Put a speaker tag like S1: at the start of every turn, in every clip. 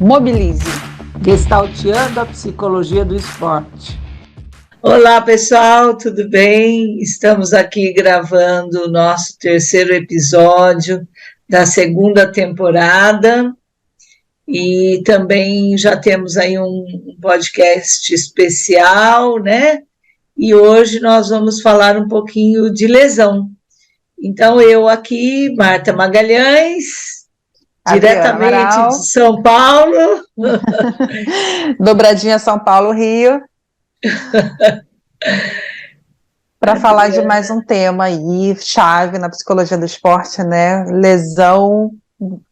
S1: Mobilize.
S2: Gestalteando a psicologia do esporte.
S3: Olá, pessoal, tudo bem? Estamos aqui gravando o nosso terceiro episódio da segunda temporada e também já temos aí um podcast especial, né? E hoje nós vamos falar um pouquinho de lesão. Então, eu aqui, Marta Magalhães, diretamente de São Paulo.
S1: Dobradinha São Paulo, Rio. Para falar de mais um tema aí, chave na psicologia do esporte, né? Lesão,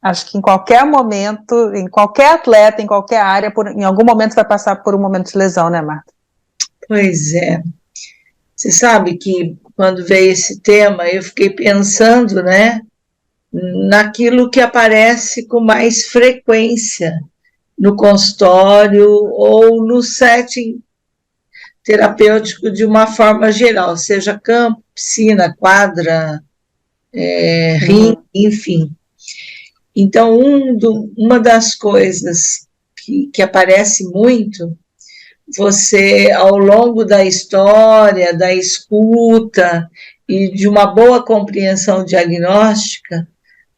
S1: acho que em qualquer momento, em qualquer atleta, em qualquer área, em algum momento vai passar por um momento de lesão, né, Marta?
S3: Pois é. Você sabe que quando veio esse tema, eu fiquei pensando, né, naquilo que aparece com mais frequência no consultório ou no setting terapêutico de uma forma geral, seja campo, piscina, quadra, ringue, enfim. Então, uma das coisas que aparece muito, você, ao longo da história, da escuta e de uma boa compreensão diagnóstica,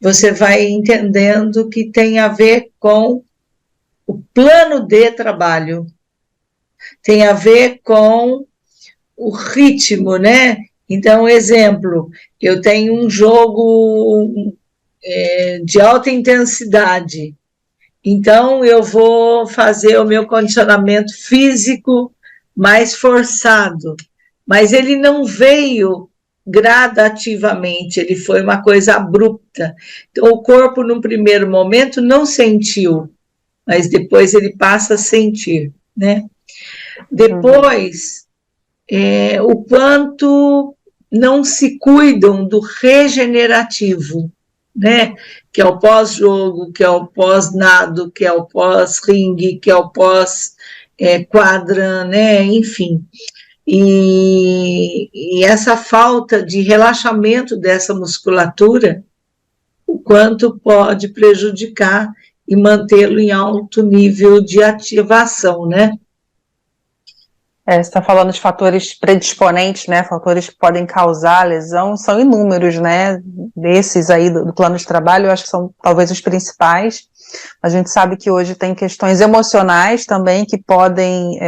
S3: você vai entendendo que tem a ver com o plano de trabalho, tem a ver com o ritmo, né? Então, exemplo, eu tenho um jogo de alta intensidade, então eu vou fazer o meu condicionamento físico mais forçado, mas ele não veio gradativamente, ele foi uma coisa abrupta. Então, o corpo, num primeiro momento, não sentiu, mas depois ele passa a sentir, né? Depois, o quanto não se cuidam do regenerativo, né? Que é o pós-jogo, que é o pós-nado, que é o pós-ringue, que é o pós-quadra, né? Enfim. E essa falta de relaxamento dessa musculatura, o quanto pode prejudicar e mantê-lo em alto nível de ativação, né?
S1: Você está falando de fatores predisponentes, né? Fatores que podem causar lesão, são inúmeros, né? Desses aí do plano de trabalho, eu acho que são talvez os principais. A gente sabe que hoje tem questões emocionais também que podem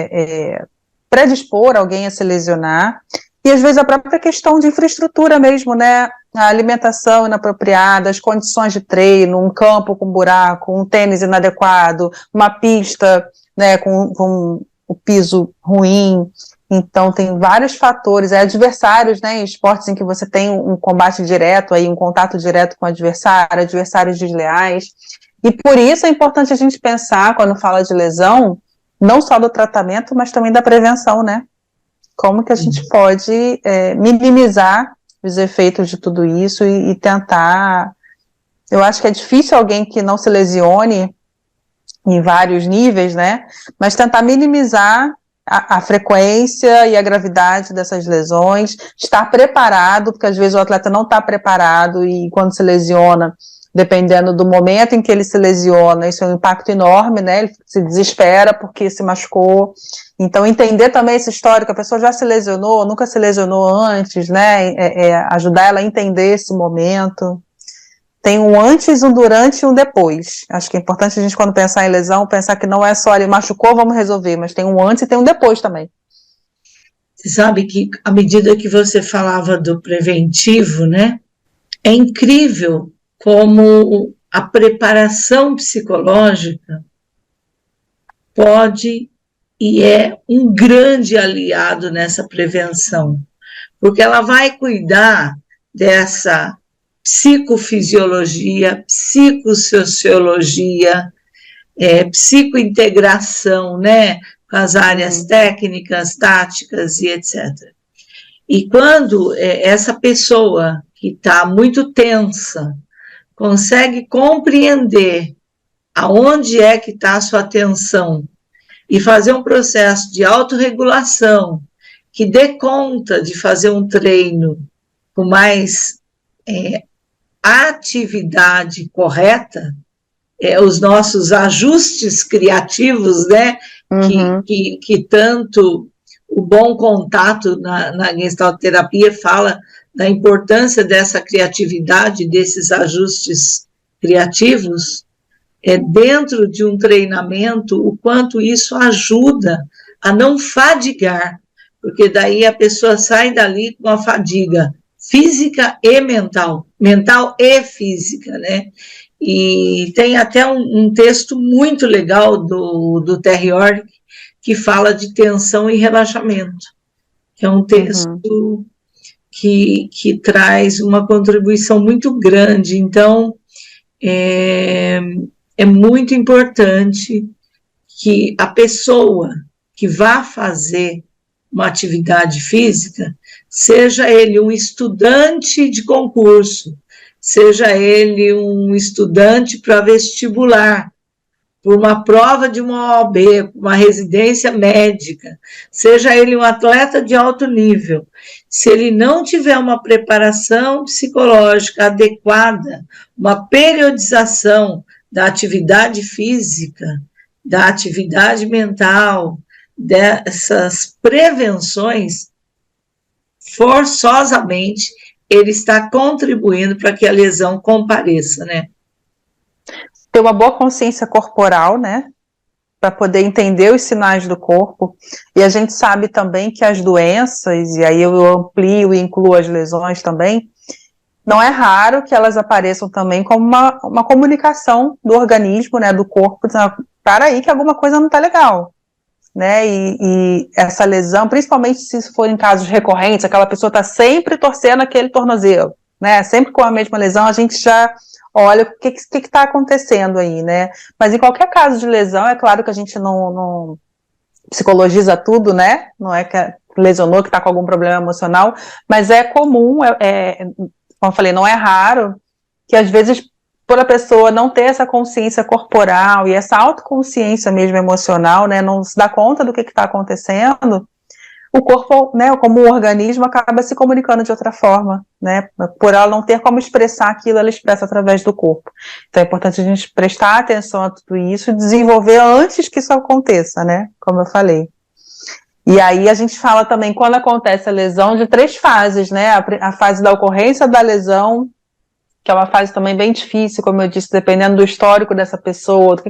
S1: predispor alguém a se lesionar, e às vezes a própria questão de infraestrutura mesmo, né? A alimentação inapropriada, as condições de treino, um campo com buraco, um tênis inadequado, uma pista, né, com o piso ruim. Então tem vários fatores, adversários, né, em esportes em que você tem um combate direto, aí, um contato direto com o adversário, adversários desleais, e por isso é importante a gente pensar, quando fala de lesão, não só do tratamento, mas também da prevenção, né? Como que a gente pode minimizar os efeitos de tudo isso e tentar... Eu acho que é difícil alguém que não se lesione em vários níveis, né? Mas tentar minimizar a frequência e a gravidade dessas lesões, estar preparado, porque às vezes o atleta não está preparado e quando se lesiona, dependendo do momento em que ele se lesiona, isso é um impacto enorme, né? Ele se desespera porque se machucou. Então, entender também esse histórico, a pessoa já se lesionou, nunca se lesionou antes, né? Ajudar ela a entender esse momento. Tem um antes, um durante e um depois. Acho que é importante a gente, quando pensar em lesão, pensar que não é só ele machucou, vamos resolver, mas tem um antes e tem um depois também.
S3: Você sabe que, à medida que você falava do preventivo, né? É incrível como a preparação psicológica pode e é um grande aliado nessa prevenção, porque ela vai cuidar dessa psicofisiologia, psicossociologia, psicointegração, né, com as áreas técnicas, táticas e etc. E quando essa pessoa que está muito tensa consegue compreender aonde é que está a sua atenção e fazer um processo de autorregulação que dê conta de fazer um treino com mais atividade correta, os nossos ajustes criativos, né? Que tanto o bom contato na gestalterapia fala da importância dessa criatividade, desses ajustes criativos, dentro de um treinamento, o quanto isso ajuda a não fadigar, porque daí a pessoa sai dali com a fadiga física e mental e física, né? E tem até um texto muito legal do Terry Ork, que fala de tensão e relaxamento, que é um texto que traz uma contribuição muito grande. Então, é muito importante que a pessoa que vá fazer uma atividade física, seja ele um estudante de concurso, seja ele um estudante para vestibular, por uma prova de uma OAB, uma residência médica, seja ele um atleta de alto nível, se ele não tiver uma preparação psicológica adequada, uma periodização da atividade física, da atividade mental, dessas prevenções, forçosamente, ele está contribuindo para que a lesão compareça, né?
S1: Ter uma boa consciência corporal, né, para poder entender os sinais do corpo, e a gente sabe também que as doenças, e aí eu amplio e incluo as lesões também, não é raro que elas apareçam também como uma comunicação do organismo, né, do corpo, dizendo, para aí que alguma coisa não está legal, né, e essa lesão, principalmente se for em casos recorrentes, aquela pessoa está sempre torcendo aquele tornozelo, né, sempre com a mesma lesão, a gente já olha o que está acontecendo aí, né? Mas em qualquer caso de lesão, é claro que a gente não psicologiza tudo, né? Não é que lesionou, que está com algum problema emocional, mas é comum, como eu falei, não é raro, que às vezes, por a pessoa não ter essa consciência corporal e essa autoconsciência mesmo emocional, né? Não se dá conta do que está acontecendo, o corpo, né, como um organismo, acaba se comunicando de outra forma, né, por ela não ter como expressar aquilo, ela expressa através do corpo. Então é importante a gente prestar atenção a tudo isso e desenvolver antes que isso aconteça, né, como eu falei. E aí a gente fala também, quando acontece a lesão, de 3 fases, né, a fase da ocorrência da lesão, que é uma fase também bem difícil, como eu disse, dependendo do histórico dessa pessoa,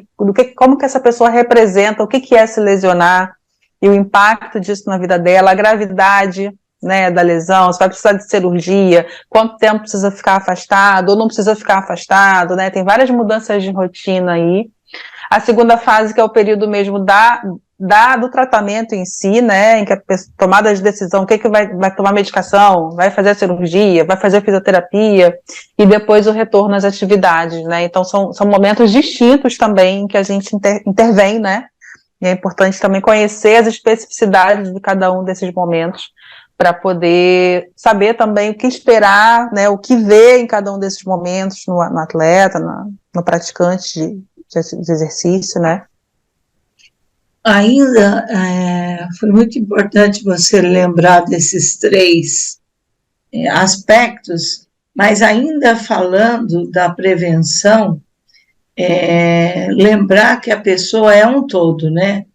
S1: como que essa pessoa representa, o que é se lesionar, e o impacto disso na vida dela, a gravidade, né, da lesão, se vai precisar de cirurgia, quanto tempo precisa ficar afastado, ou não precisa ficar afastado, né, tem várias mudanças de rotina aí. A segunda fase, que é o período mesmo do tratamento em si, né, em que a pessoa, tomada de decisão, o que vai tomar medicação, vai fazer a cirurgia, vai fazer a fisioterapia, e depois o retorno às atividades, né, então são momentos distintos também que a gente intervém, né. E é importante também conhecer as especificidades de cada um desses momentos para poder saber também o que esperar, né, o que ver em cada um desses momentos no atleta, no praticante de exercício, né?
S3: Ainda foi muito importante você lembrar desses 3 aspectos, mas ainda falando da prevenção, lembrar que a pessoa é um todo, né?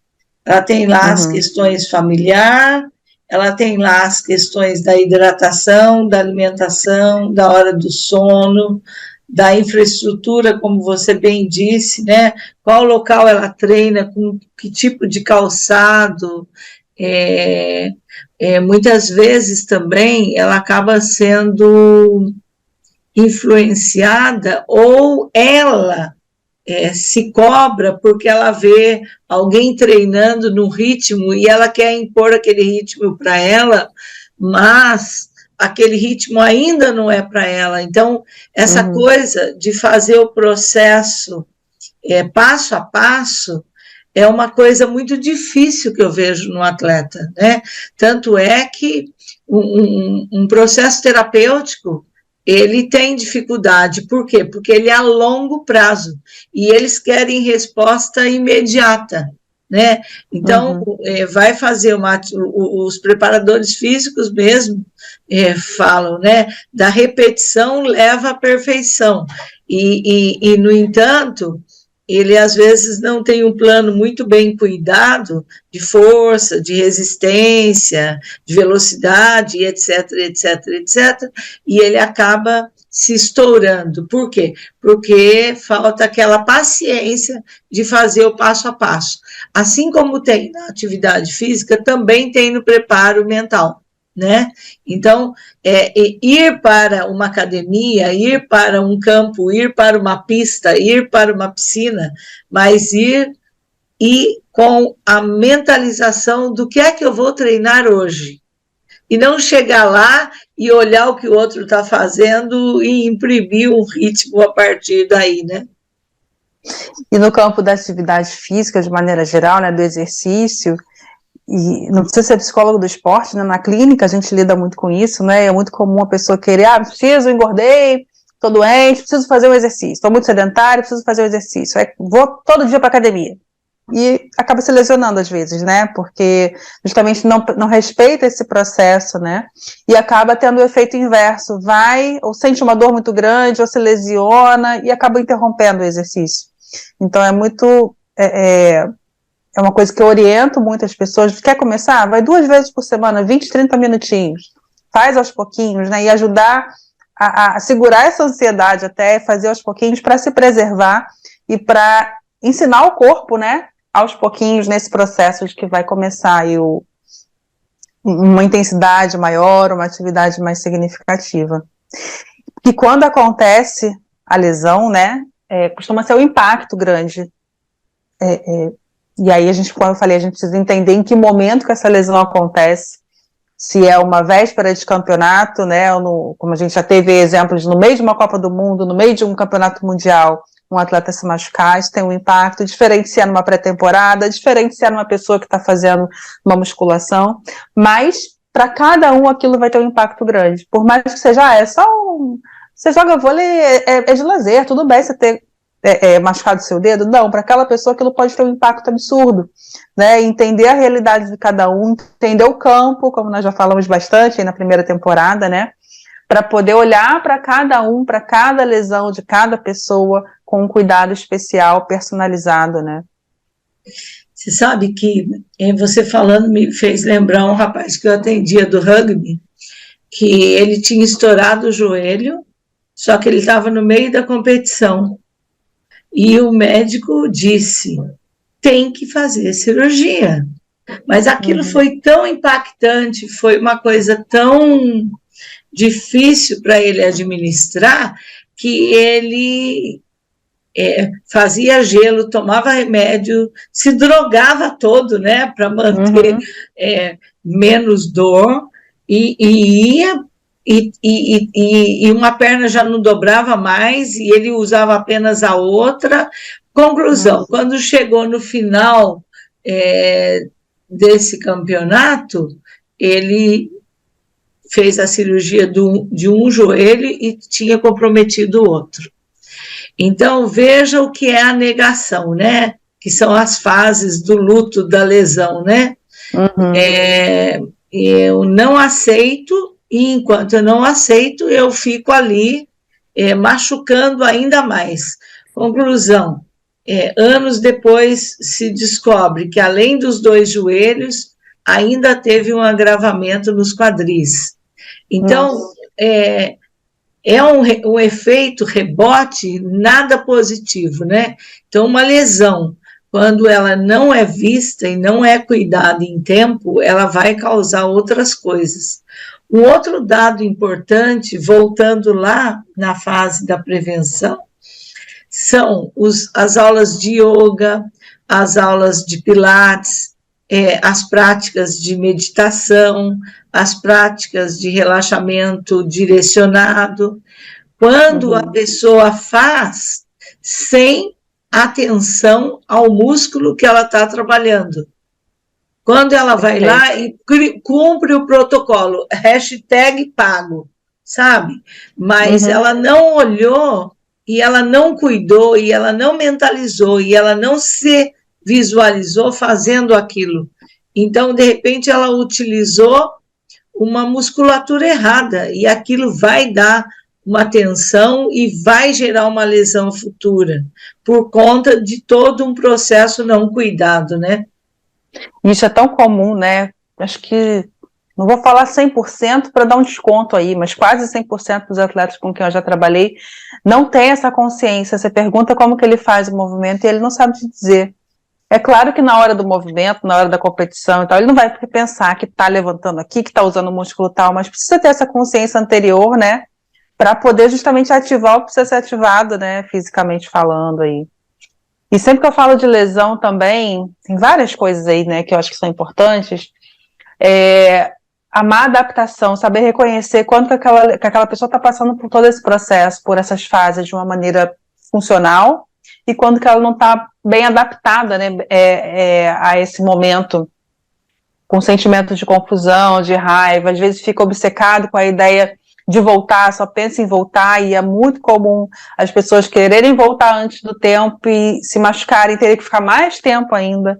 S3: Ela tem lá as questões familiar, ela tem lá as questões da hidratação, da alimentação, da hora do sono, da infraestrutura, como você bem disse, né? Qual local ela treina, com que tipo de calçado. Muitas vezes também ela acaba sendo influenciada, ou ela se cobra porque ela vê alguém treinando no ritmo e ela quer impor aquele ritmo para ela, mas aquele ritmo ainda não é para ela. Então, essa coisa de fazer o processo passo a passo é uma coisa muito difícil que eu vejo no atleta, né? Tanto é que um processo terapêutico, ele tem dificuldade. Por quê? Porque ele é a longo prazo e eles querem resposta imediata, né? Então, vai fazer os preparadores físicos mesmo falam, né? Da repetição leva à perfeição. E no entanto, ele às vezes não tem um plano muito bem cuidado de força, de resistência, de velocidade, etc, etc, etc, e ele acaba se estourando. Por quê? Porque falta aquela paciência de fazer o passo a passo. Assim como tem na atividade física, também tem no preparo mental, né? Então, ir para uma academia, ir para um campo, ir para uma pista, ir para uma piscina, mas ir e com a mentalização do que é que eu vou treinar hoje. E não chegar lá e olhar o que o outro está fazendo e imprimir um ritmo a partir daí, né?
S1: E no campo da atividade física, de maneira geral, né, do exercício, e não precisa ser psicólogo do esporte, né, na clínica a gente lida muito com isso, né, é muito comum a pessoa querer, preciso, engordei, estou doente, preciso fazer um exercício, estou muito sedentário, preciso fazer um exercício, vou todo dia para academia. E acaba se lesionando às vezes, né, porque justamente não respeita esse processo, né, e acaba tendo o efeito inverso, vai, ou sente uma dor muito grande, ou se lesiona, e acaba interrompendo o exercício. Então é muito, é uma coisa que eu oriento muitas pessoas, quer começar? Vai 2 vezes por semana, 20, 30 minutinhos, faz aos pouquinhos, né, e ajudar a segurar essa ansiedade até, fazer aos pouquinhos para se preservar e para ensinar o corpo, né, aos pouquinhos nesse processo de que vai começar aí uma intensidade maior, uma atividade mais significativa. E quando acontece a lesão, né, costuma ser um impacto grande. E aí, como eu falei, a gente precisa entender em que momento que essa lesão acontece, se é uma véspera de campeonato, né, como a gente já teve exemplos no meio de uma Copa do Mundo, no meio de um campeonato mundial, um atleta se machucar, isso tem um impacto, diferente se é numa pré-temporada, diferente se é numa pessoa que está fazendo uma musculação, mas para cada um aquilo vai ter um impacto grande, por mais que seja, você joga vôlei, é de lazer, tudo bem você ter machucado seu dedo, não, para aquela pessoa aquilo pode ter um impacto absurdo, né, entender a realidade de cada um, entender o campo, como nós já falamos bastante aí na primeira temporada, né, para poder olhar para cada um, para cada lesão de cada pessoa, com um cuidado especial, personalizado, né.
S3: Você sabe que você falando me fez lembrar um rapaz que eu atendia do rugby, que ele tinha estourado o joelho, só que ele estava no meio da competição. E o médico disse, tem que fazer cirurgia. Mas aquilo foi tão impactante, foi uma coisa tão difícil para ele administrar, que ele fazia gelo, tomava remédio, se drogava todo, né, para manter menos dor, e ia, e uma perna já não dobrava mais, e ele usava apenas a outra. Conclusão, quando chegou no final desse campeonato, ele fez a cirurgia de um joelho e tinha comprometido o outro. Então, veja o que é a negação, né? Que são as fases do luto da lesão, né? Eu não aceito, e enquanto eu não aceito, eu fico ali machucando ainda mais. Conclusão, anos depois se descobre que, além dos 2 joelhos, ainda teve um agravamento nos quadris. Então, um efeito rebote nada positivo, né? Então, uma lesão, quando ela não é vista e não é cuidada em tempo, ela vai causar outras coisas. Um outro dado importante, voltando lá na fase da prevenção, são as aulas de yoga, as aulas de pilates, as práticas de meditação, as práticas de relaxamento direcionado, quando a pessoa faz sem atenção ao músculo que ela está trabalhando. Quando ela vai lá e cumpre o protocolo, #pago, sabe? Mas ela não olhou, e ela não cuidou, e ela não mentalizou, e ela não se visualizou fazendo aquilo. Então, de repente, ela utilizou uma musculatura errada, e aquilo vai dar uma tensão e vai gerar uma lesão futura, por conta de todo um processo não cuidado, né?
S1: Isso é tão comum, né? Acho que, não vou falar 100% para dar um desconto aí, mas quase 100% dos atletas com quem eu já trabalhei não tem essa consciência. Você pergunta como que ele faz o movimento e ele não sabe te dizer. É claro que na hora do movimento, na hora da competição e tal, ele não vai pensar que está levantando aqui, que está usando o músculo tal, mas precisa ter essa consciência anterior, né? Para poder justamente ativar o que precisa ser ativado, né? Fisicamente falando aí. E sempre que eu falo de lesão também, tem várias coisas aí, né, que eu acho que são importantes. A má adaptação, saber reconhecer quando que aquela pessoa está passando por todo esse processo, por essas fases de uma maneira funcional, e quando que ela não está bem adaptada, né, a esse momento, com sentimentos de confusão, de raiva, às vezes fica obcecado com a ideia de voltar, só pensa em voltar, e é muito comum as pessoas quererem voltar antes do tempo e se machucarem, terem que ficar mais tempo ainda,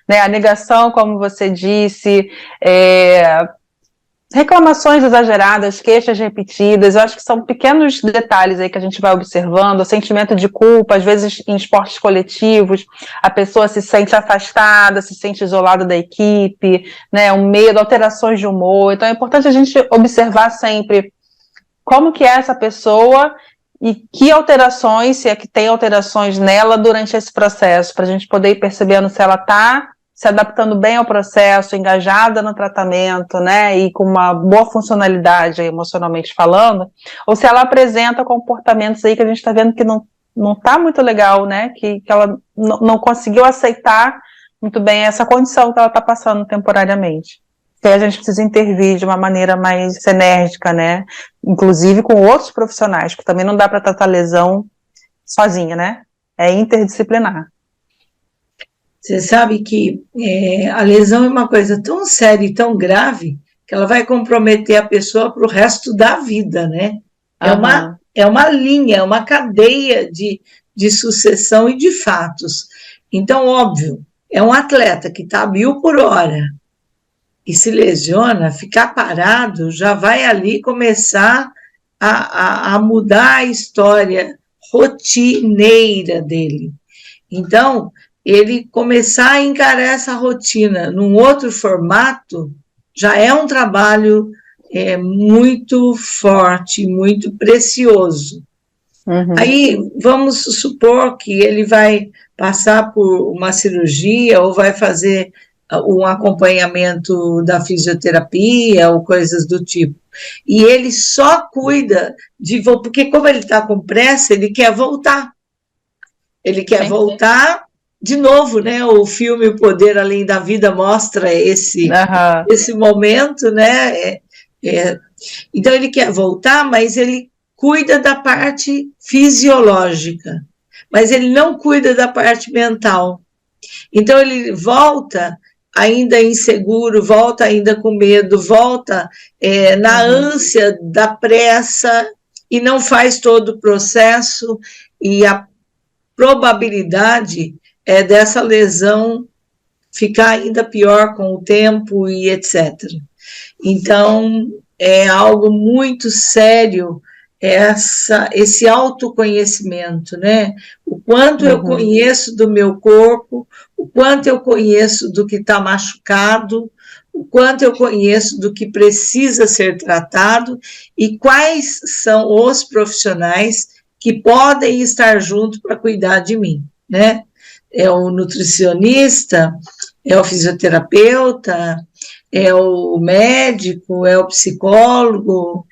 S1: né? A negação, como você disse, reclamações exageradas, queixas repetidas, eu acho que são pequenos detalhes aí que a gente vai observando, o sentimento de culpa, às vezes em esportes coletivos, a pessoa se sente afastada, se sente isolada da equipe, né, um medo, alterações de humor, então é importante a gente observar sempre como que é essa pessoa e que alterações, se é que tem alterações nela durante esse processo, para a gente poder ir percebendo se ela está se adaptando bem ao processo, engajada no tratamento, né, e com uma boa funcionalidade emocionalmente falando, ou se ela apresenta comportamentos aí que a gente está vendo que não está muito legal, né, que ela não conseguiu aceitar muito bem essa condição que ela está passando temporariamente. Que aí a gente precisa intervir de uma maneira mais enérgica, né, inclusive com outros profissionais, porque também não dá para tratar lesão sozinha, né, é interdisciplinar.
S3: Você sabe que a lesão é uma coisa tão séria e tão grave que ela vai comprometer a pessoa para o resto da vida, né? É uma linha, é uma cadeia de sucessão e de fatos. Então, óbvio, é um atleta que está a 1000 por hora e se lesiona, ficar parado já vai ali começar a mudar a história rotineira dele. Então, ele começar a encarar essa rotina num outro formato, já é um trabalho muito forte, muito precioso. Uhum. Aí, vamos supor que ele vai passar por uma cirurgia ou vai fazer um acompanhamento da fisioterapia ou coisas do tipo. E ele só cuida porque como ele está com pressa, ele quer voltar. Ele quer voltar de novo, né? O filme O Poder Além da Vida mostra esse momento, né? Então ele quer voltar, mas ele cuida da parte fisiológica, mas ele não cuida da parte mental. Então ele volta ainda inseguro, volta ainda com medo, volta na ânsia da pressa e não faz todo o processo, e a probabilidade dessa lesão ficar ainda pior com o tempo e etc. Então, é algo muito sério esse autoconhecimento, né? O quanto eu conheço do meu corpo, o quanto eu conheço do que está machucado, o quanto eu conheço do que precisa ser tratado e quais são os profissionais que podem estar junto para cuidar de mim, né? É o nutricionista, é o fisioterapeuta, é o médico, é o psicólogo,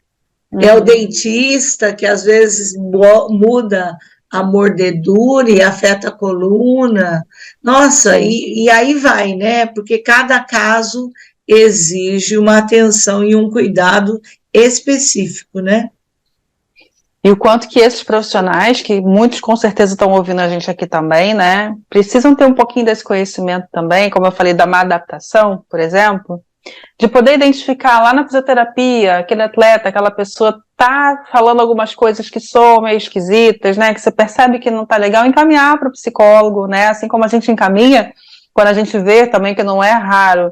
S3: é o dentista, que às vezes muda a mordedura e afeta a coluna. Nossa, e aí vai, né? Porque cada caso exige uma atenção e um cuidado específico, né?
S1: E o quanto que esses profissionais, que muitos com certeza estão ouvindo a gente aqui também, né, precisam ter um pouquinho desse conhecimento também, como eu falei, da má adaptação, por exemplo, de poder identificar lá na fisioterapia, aquele atleta, aquela pessoa tá falando algumas coisas que são meio esquisitas, né, que você percebe que não tá legal, encaminhar para o psicólogo, né, assim como a gente encaminha, quando a gente vê também que não é raro,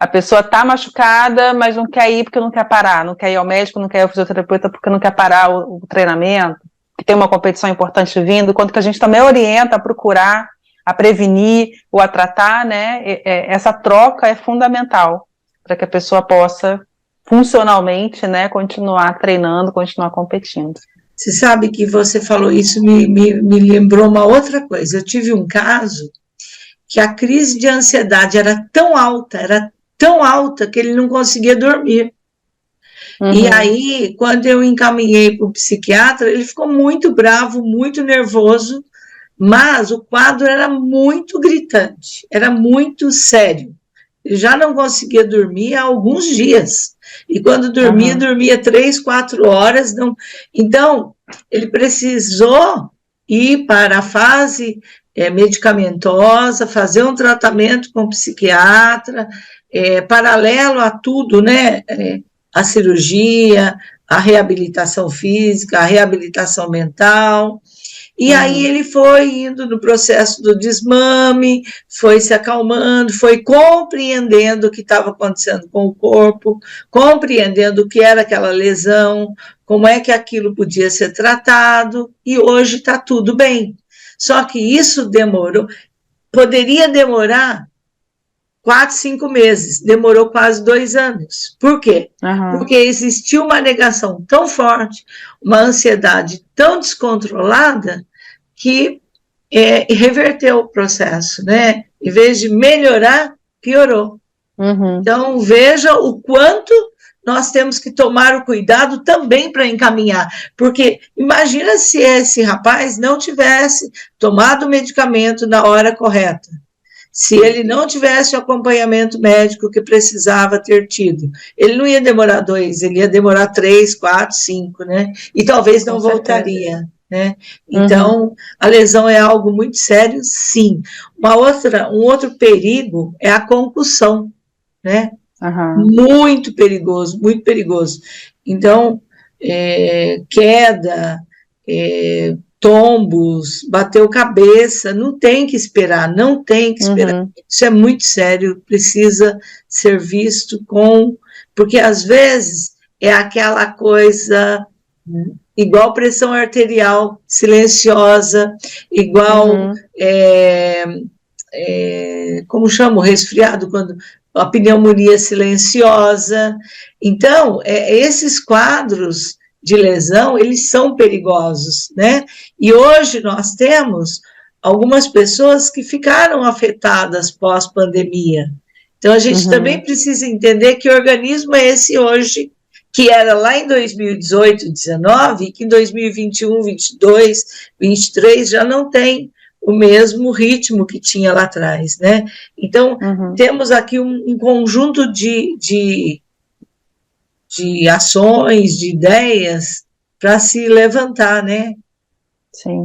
S1: A pessoa está machucada, mas não quer ir porque não quer parar, não quer ir ao médico, não quer ir ao fisioterapeuta porque não quer parar o treinamento, que tem uma competição importante vindo, quanto que a gente também orienta a procurar, a prevenir ou a tratar, né? Essa troca é fundamental para que a pessoa possa funcionalmente, né, continuar treinando, continuar competindo.
S3: Você sabe que você falou isso, me lembrou uma outra coisa. Eu tive um caso que a crise de ansiedade era tão alta que ele não conseguia dormir. E aí, quando eu encaminhei para o psiquiatra, ele ficou muito bravo, muito nervoso, mas o quadro era muito gritante, era muito sério. Ele já não conseguia dormir há alguns dias. E quando dormia, dormia 3, 4 horas. Não... Então, ele precisou ir para a fase medicamentosa, fazer um tratamento com o psiquiatra, paralelo a tudo, né? A cirurgia, a reabilitação física, a reabilitação mental. E aí ele foi indo no processo do desmame, foi se acalmando, foi compreendendo o que estava acontecendo com o corpo, compreendendo o que era aquela lesão, como é que aquilo podia ser tratado, e hoje está tudo bem. Só que isso demorou, poderia demorar 4, 5 meses, demorou quase 2 anos. Por quê? Porque existiu uma negação tão forte, uma ansiedade tão descontrolada, que reverteu o processo, né? Em vez de melhorar, piorou. Então, veja o quanto nós temos que tomar o cuidado também para encaminhar, porque imagina se esse rapaz não tivesse tomado o medicamento na hora correta, se ele não tivesse o acompanhamento médico que precisava ter tido, ele não ia demorar 2, ele ia demorar 3, 4, 5, né? E talvez não voltaria, né? Então, a lesão é algo muito sério, sim. Um outro perigo é a concussão, né? Muito perigoso, muito perigoso. Então, queda, tombos, bateu cabeça, não tem que esperar, não tem que esperar. Isso é muito sério, precisa ser visto porque às vezes é aquela coisa igual pressão arterial silenciosa, igual, como chama o resfriado, quando a pneumonia silenciosa. Então, esses quadros de lesão, eles são perigosos, né? E hoje nós temos algumas pessoas que ficaram afetadas pós-pandemia. Então, a gente também precisa entender que organismo é esse hoje, que era lá em 2018, 19, e que em 2021, 22, 23 já não tem o mesmo ritmo que tinha lá atrás, né? Então, temos aqui um conjunto de ações, de ideias para se levantar, né?
S1: Sim.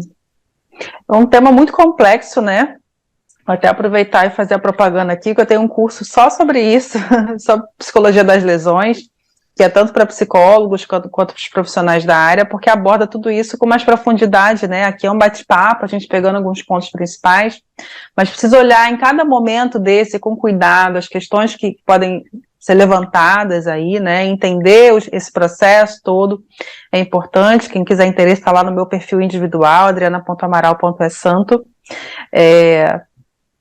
S1: É um tema muito complexo, né? Vou até aproveitar e fazer a propaganda aqui, que eu tenho um curso só sobre isso, sobre psicologia das lesões, que é tanto para psicólogos quanto para os profissionais da área, porque aborda tudo isso com mais profundidade, né? Aqui é um bate-papo, a gente pegando alguns pontos principais, mas precisa olhar em cada momento desse com cuidado, as questões que podem ser levantadas aí, né? Entender esse processo todo é importante. Quem quiser interesse está lá no meu perfil individual, adriana.amaral.esanto.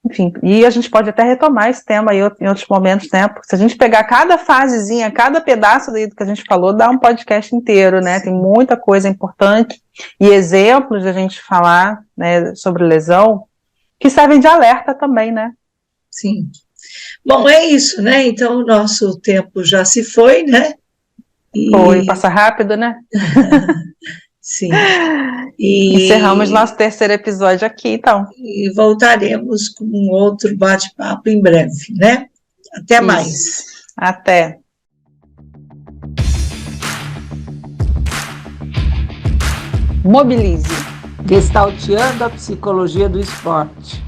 S1: Enfim, e a gente pode até retomar esse tema aí em outros momentos, né? Porque se a gente pegar cada fasezinha, cada pedaço daí do que a gente falou, dá um podcast inteiro, né? Tem muita coisa importante e exemplos de a gente falar, né, sobre lesão que servem de alerta também, né?
S3: Sim. Bom, é isso, né? Então, o nosso tempo já se foi, né?
S1: Foi, passa rápido, né?
S3: Sim.
S1: Encerramos nosso terceiro episódio aqui, então.
S3: E voltaremos com um outro bate-papo em breve, né? Até mais.
S1: Até.
S2: Mobilize. Gestalteando a psicologia do esporte.